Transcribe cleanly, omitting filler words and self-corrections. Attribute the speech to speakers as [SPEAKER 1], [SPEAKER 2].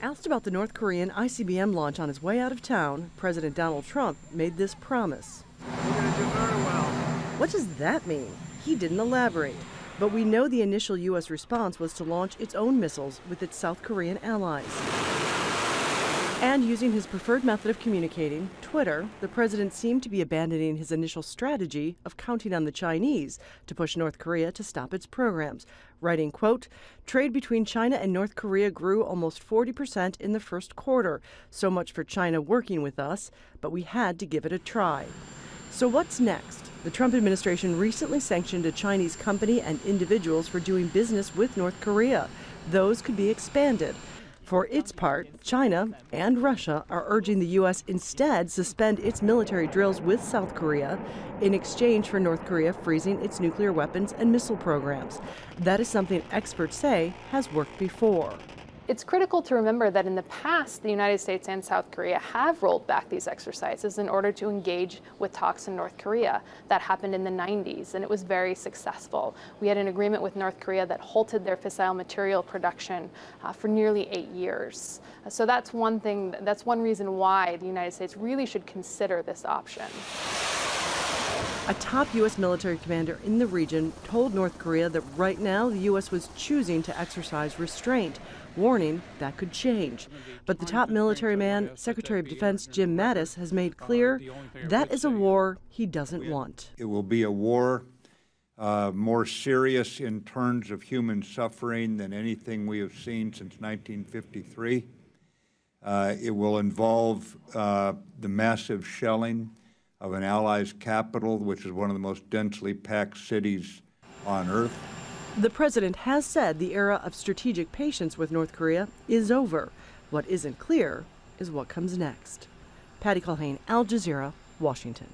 [SPEAKER 1] Asked about the North Korean ICBM launch on his way out of town, President Donald Trump made this promise.
[SPEAKER 2] We're going to do very well.
[SPEAKER 1] What does that mean? He didn't elaborate. But we know the initial U.S. response was to launch its own missiles with its South Korean allies. And using his preferred method of communicating, Twitter, the president seemed to be abandoning his initial strategy of counting on the Chinese to push North Korea to stop its programs, writing, quote, "Trade between China and North Korea grew almost 40% in the first quarter. So much for China working with us, but we had to give it a try." So what's next? The Trump administration recently sanctioned a Chinese company and individuals for doing business with North Korea. Those could be expanded. For its part, China and Russia are urging the U.S. instead suspend its military drills with South Korea in exchange for North Korea freezing its nuclear weapons and missile programs. That is something experts say has worked before.
[SPEAKER 3] It's critical to remember that in the past, the United States and South Korea have rolled back these exercises in order to engage with talks in North Korea. That happened in the 90s, and it was very successful. We had an agreement with North Korea that halted their fissile material production for nearly 8 years. So that's one thing, that's one reason why the United States really should consider this option.
[SPEAKER 1] A top U.S. military commander in the region told North Korea that right now the U.S. was choosing to exercise restraint, warning that could change. But the top military man, Secretary of Defense Jim Mattis, has made clear that is a war he doesn't want.
[SPEAKER 4] It will be a war more serious in terms of human suffering than anything we have seen since 1953. It will involve the massive shelling of an ally's capital, which is one of the most densely packed cities on Earth.
[SPEAKER 1] The president has said the era of strategic patience with North Korea is over. What isn't clear is what comes next. Patty Culhane, Al Jazeera, Washington.